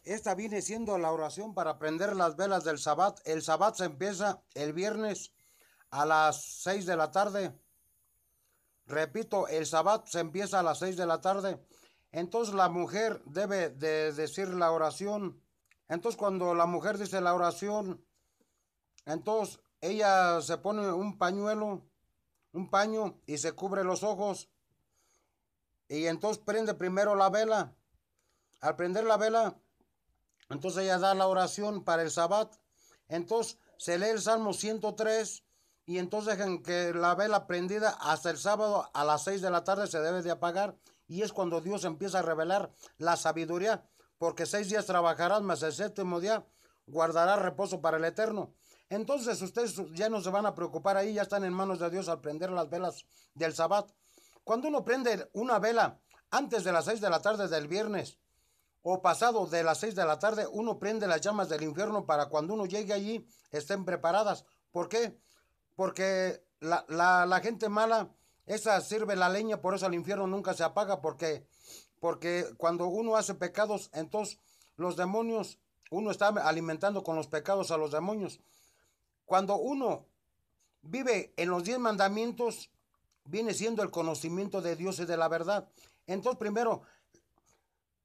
Esta viene siendo la oración para prender las velas del Sabbat. El Sabbat se empieza el viernes a las 6 de la tarde. Repito, el Sabbat se empieza a las 6 de la tarde. Entonces la mujer debe de decir la oración. Entonces cuando la mujer dice la oración, entonces ella se pone un pañuelo, un paño y se cubre los ojos. Y entonces prende primero la vela. Al prender la vela, entonces ella da la oración para el Sabbat. Entonces se lee el Salmo 103 y entonces dejan que la vela prendida hasta el sábado a las 6 de la tarde se debe de apagar. Y es cuando Dios empieza a revelar la sabiduría. Porque 6 días trabajarás, mas el séptimo día guardarás reposo para el eterno. Entonces ustedes ya no se van a preocupar ahí, ya están en manos de Dios al prender las velas del Sabbat. Cuando uno prende una vela antes de las 6 de la tarde del viernes, o pasado de las 6 de la tarde, uno prende las llamas del infierno para cuando uno llegue allí estén preparadas. ¿Por qué? Porque la gente mala, esa sirve la leña, por eso el infierno nunca se apaga, porque cuando uno hace pecados, entonces los demonios, uno está alimentando con los pecados a los demonios. Cuando uno vive en los 10 mandamientos, viene siendo el conocimiento de Dios y de la verdad. Entonces primero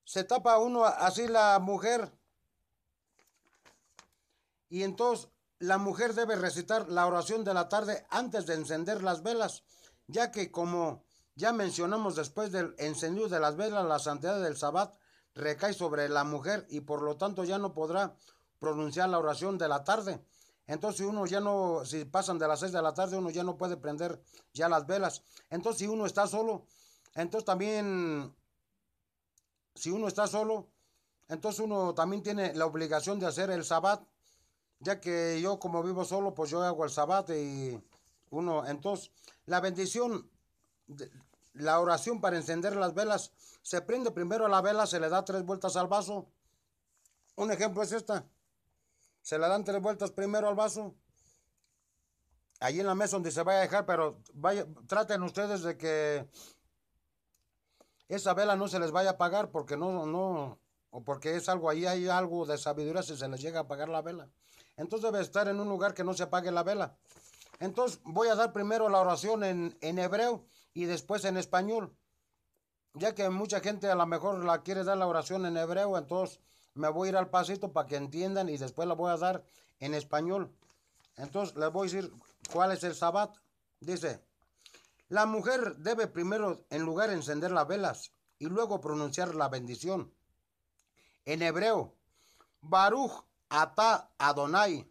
se tapa uno así la mujer y entonces la mujer debe recitar la oración de la tarde antes de encender las velas, ya que como ya mencionamos después del encendido de las velas, la santidad del Sabbat recae sobre la mujer y por lo tanto ya no podrá pronunciar la oración de la tarde. Entonces uno ya no, si pasan de las 6 de la tarde, uno ya no puede prender ya las velas. Entonces si uno está solo, entonces también, si uno está solo, entonces uno también tiene la obligación de hacer el Sabbat, ya que yo como vivo solo, pues yo hago el Sabbat y uno, entonces la bendición, la oración para encender las velas, se prende primero la vela, se le da 3 vueltas al vaso. Un ejemplo es esta, se le dan 3 vueltas primero al vaso, allí en la mesa donde se vaya a dejar, pero vaya, traten ustedes de que esa vela no se les vaya a apagar porque no, o porque es algo, ahí hay algo de sabiduría si se les llega a apagar la vela. Entonces debe estar en un lugar que no se apague la vela. Entonces voy a dar primero la oración en hebreo y después en español, ya que mucha gente a lo mejor la quiere dar la oración en hebreo, entonces me voy a ir al pasito para que entiendan y después la voy a dar en español. Entonces les voy a decir cuál es el Sabbat. Dice, la mujer debe primero en lugar encender las velas y luego pronunciar la bendición. En hebreo, Baruch Ata Adonai,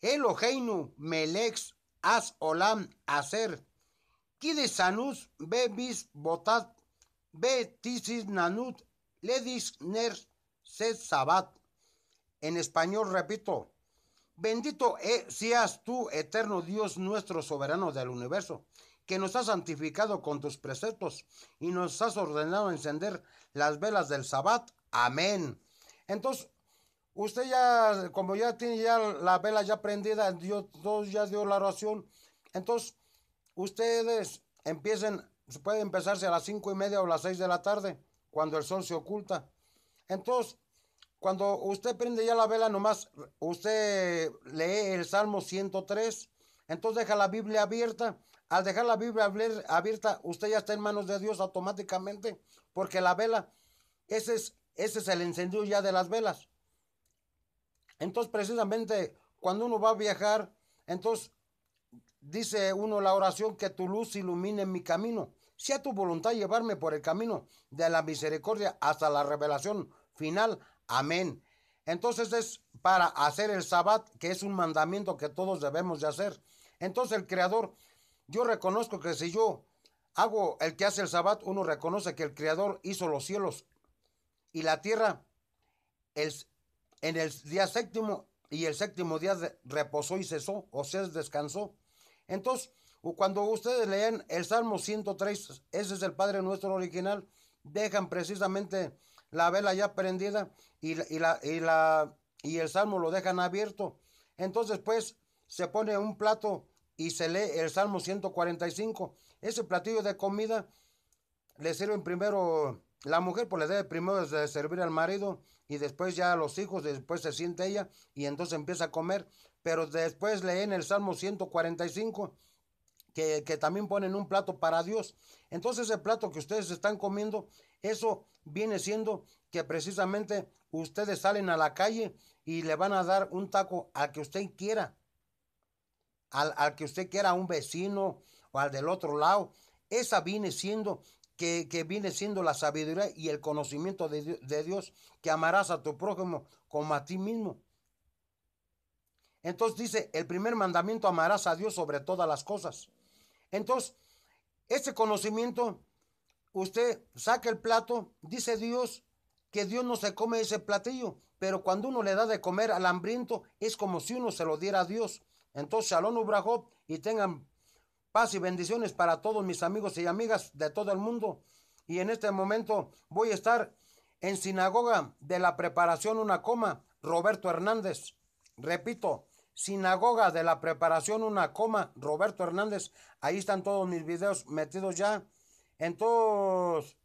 Eloheinu Melex As Olam Aser, Kidesanus Bebis Botat Betisis Nanut Ledis Ner Set Sabat. En español repito, bendito seas tú, eterno Dios nuestro soberano del universo, que nos has santificado con tus preceptos y nos has ordenado encender las velas del Sabbat. Amén. Entonces, usted ya, como ya tiene ya la vela ya prendida, Dios ya dio la oración. Entonces, ustedes empiecen, puede empezarse a las 5:30 o las 6 de la tarde, cuando el sol se oculta. Entonces, cuando usted prende ya la vela, nomás usted lee el Salmo 103, entonces deja la Biblia abierta. Al dejar la Biblia abierta, usted ya está en manos de Dios automáticamente, porque la vela, ese es el encendido ya de las velas. Entonces, precisamente, cuando uno va a viajar, entonces dice uno la oración, que tu luz ilumine mi camino. Sea tu voluntad llevarme por el camino de la misericordia hasta la revelación final. Amén. Entonces es para hacer el Sabbat, que es un mandamiento que todos debemos de hacer. Entonces el Creador, yo reconozco que si yo hago el que hace el Sabbat, uno reconoce que el Creador hizo los cielos y la tierra el, en el día séptimo, y el séptimo día reposó y cesó, o sea, descansó. Entonces, cuando ustedes leen el Salmo 103, ese es el Padre Nuestro original, dejan precisamente la vela ya prendida y el Salmo lo dejan abierto. Entonces, pues, se pone un plato y se lee el Salmo 145. Ese platillo de comida le sirven primero la mujer pues le debe primero de servir al marido y después ya a los hijos, después se siente ella y entonces empieza a comer. Pero después leen el Salmo 145 que también ponen un plato para Dios. Entonces ese plato que ustedes están comiendo, eso viene siendo que precisamente ustedes salen a la calle y le van a dar un taco al que usted quiera, al que usted quiera, a un vecino o al del otro lado. Esa viene siendo que viene siendo la sabiduría y el conocimiento de Dios, que amarás a tu prójimo como a ti mismo. Entonces dice, el primer mandamiento, amarás a Dios sobre todas las cosas. Entonces, ese conocimiento, usted saca el plato, dice Dios que Dios no se come ese platillo, pero cuando uno le da de comer al hambriento, es como si uno se lo diera a Dios. Entonces, Shalom Ubrajot, y tengan paz y bendiciones para todos mis amigos y amigas de todo el mundo. Y en este momento voy a estar en Sinagoga de la Preparación Una Coma, Roberto Hernández. Repito, Sinagoga de la Preparación Una Coma, Roberto Hernández. Ahí están todos mis videos metidos ya. Entonces,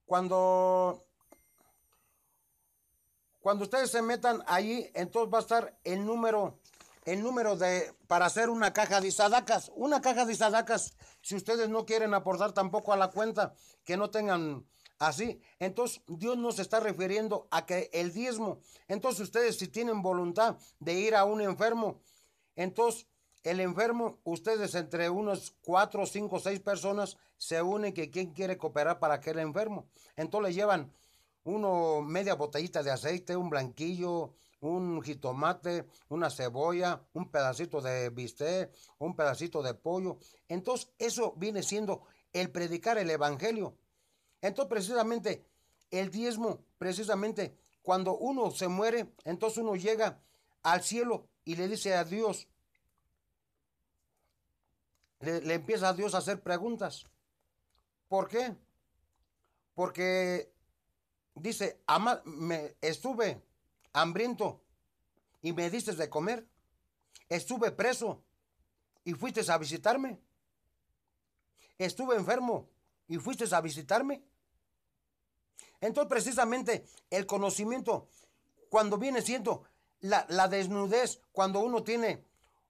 cuando, cuando ustedes se metan ahí, entonces va a estar el número de para hacer una caja de sadacas. Una caja de sadacas, si ustedes no quieren aportar tampoco a la cuenta, que no tengan así. Entonces, Dios nos está refiriendo a que el diezmo. Entonces, ustedes si tienen voluntad de ir a un enfermo, entonces el enfermo, ustedes entre unos 4, 5, 6 personas se unen que quien quiere cooperar para aquel enfermo. Entonces le llevan media botellita de aceite, un blanquillo, un jitomate, una cebolla, un pedacito de bistec, un pedacito de pollo. Entonces eso viene siendo el predicar el evangelio. Entonces precisamente el diezmo, precisamente cuando uno se muere, entonces uno llega al cielo y le dice a Dios, le empieza a Dios a hacer preguntas. ¿Por qué? Porque dice, estuve hambriento y me diste de comer. Estuve preso y fuiste a visitarme. Estuve enfermo y fuiste a visitarme. Entonces precisamente el conocimiento, cuando viene siendo la desnudez, cuando uno tiene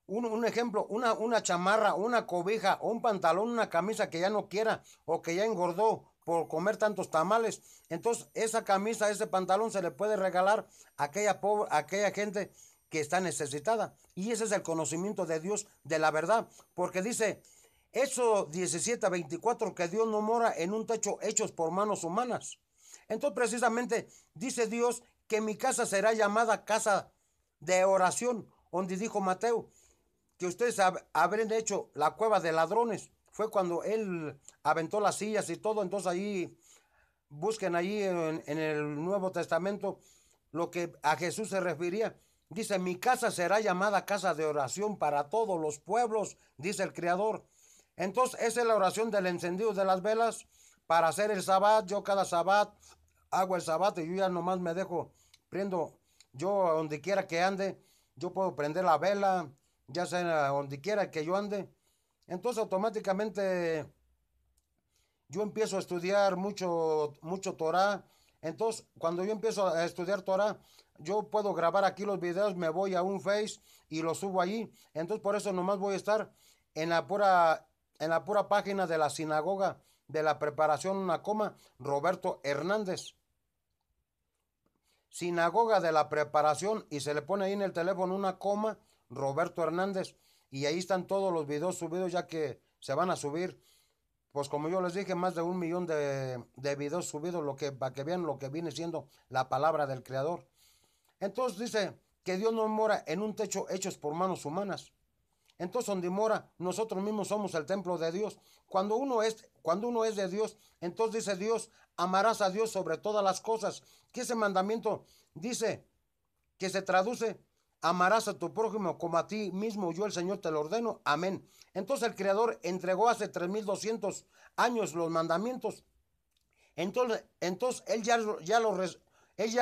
un ejemplo, una chamarra, una cobija, un pantalón, una camisa que ya no quiera o que ya engordó por comer tantos tamales, entonces esa camisa, ese pantalón se le puede regalar a a aquella gente que está necesitada. Y ese es el conocimiento de Dios, de la verdad, porque dice Éxodo 17:24 que Dios no mora en un techo hechos por manos humanas. Entonces precisamente dice Dios que mi casa será llamada casa de oración, donde dijo Mateo que ustedes habrán hecho la cueva de ladrones. Fue cuando él aventó las sillas y todo. Entonces ahí busquen ahí en el Nuevo Testamento lo que a Jesús se refería. Dice, mi casa será llamada casa de oración para todos los pueblos, dice el Creador. Entonces esa es la oración del encendido de las velas para hacer el sabbat. Yo cada sabbat hago el sabbat y yo ya nomás me dejo, prendo, yo donde quiera que ande, yo puedo prender la vela, ya sea donde quiera que yo ande. Entonces automáticamente yo empiezo a estudiar mucho Torah. Entonces, cuando yo empiezo a estudiar Torah, yo puedo grabar aquí los videos, me voy a un Face y los subo allí. Entonces, por eso nomás voy a estar en en la pura página de la sinagoga de la Preparación Una Coma, Roberto Hernández. Sinagoga de la Preparación, y se le pone ahí en el teléfono Una Coma, Roberto Hernández. Y ahí están todos los videos subidos, ya que se van a subir, pues como yo les dije, más de 1 millón de videos subidos, para que vean lo que viene siendo la palabra del Creador. Entonces dice que Dios no mora en un techo hechos por manos humanas. Entonces donde mora, nosotros mismos somos el templo de Dios. Cuando uno es de Dios, entonces dice Dios, amarás a Dios sobre todas las cosas. Que ese mandamiento dice, que se traduce, amarás a tu prójimo como a ti mismo, yo el Señor te lo ordeno, amén. Entonces el Creador entregó hace 3200 años los mandamientos. Entonces él ya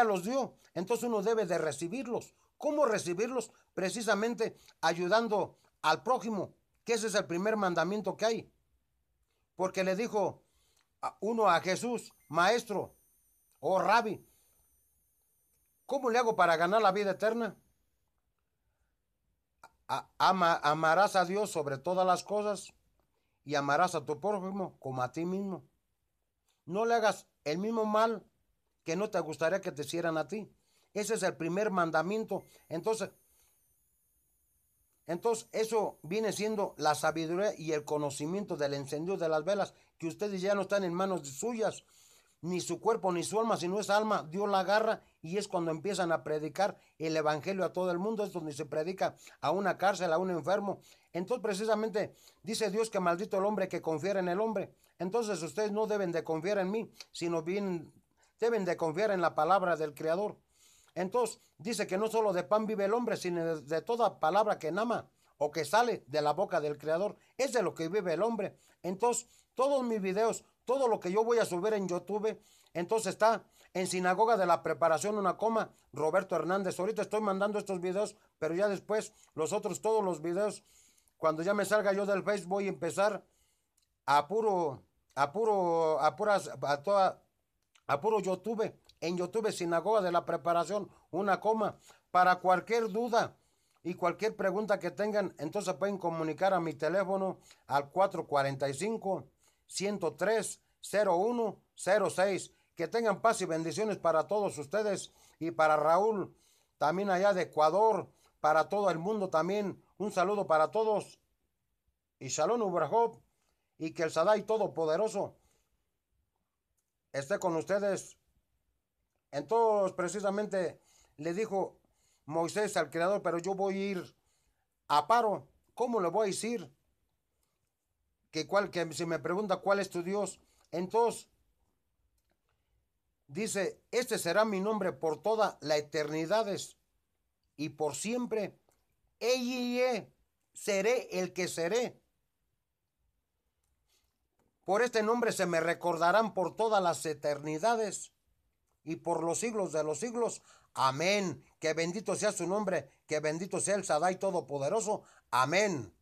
los dio. Entonces uno debe de recibirlos. ¿Cómo recibirlos? Precisamente ayudando al prójimo, que ese es el primer mandamiento que hay. Porque le dijo uno a Jesús, maestro o rabí, ¿cómo le hago para ganar la vida eterna? Amarás a Dios sobre todas las cosas y amarás a tu prójimo como a ti mismo. No le hagas el mismo mal que no te gustaría que te hicieran a ti. Ese es el primer mandamiento. Entonces eso viene siendo la sabiduría y el conocimiento del encendido de las velas, que ustedes ya no están en manos suyas, ni su cuerpo ni su alma, sino esa alma Dios la agarra, y es cuando empiezan a predicar el evangelio a todo el mundo. Es donde se predica a una cárcel, a un enfermo. Entonces precisamente dice Dios que maldito el hombre que confiera en el hombre. Entonces ustedes no deben de confiar en mí, sino bien deben de confiar en la palabra del Creador. Entonces dice que no solo de pan vive el hombre, sino de toda palabra que nama o que sale de la boca del Creador. Es de lo que vive el hombre. Entonces todos mis videos, todo lo que yo voy a subir en YouTube, entonces está en Sinagoga de la Preparación Una Coma, Roberto Hernández. Ahorita estoy mandando estos videos, pero ya después todos los videos, cuando ya me salga yo del Face, voy a empezar a puro, a puro, a puras, a toda, a puro YouTube. En YouTube, Sinagoga de la Preparación Una Coma. Para cualquier duda y cualquier pregunta que tengan, entonces pueden comunicar a mi teléfono al 445-103-0106. Que tengan paz y bendiciones para todos ustedes y para Raúl, también allá de Ecuador, para todo el mundo también. Un saludo para todos y Shalom Ubrahot, y que el Sadai Todopoderoso esté con ustedes. Entonces precisamente le dijo Moisés al Creador, pero yo voy a ir a paro. ¿Cómo le voy a decir? Que si me pregunta cuál es tu Dios, entonces dice, este será mi nombre por toda la eternidades y por siempre. Seré el que seré. Por este nombre se me recordarán por todas las eternidades y por los siglos de los siglos. Amén. Que bendito sea su nombre, que bendito sea el Sadai Todopoderoso. Amén.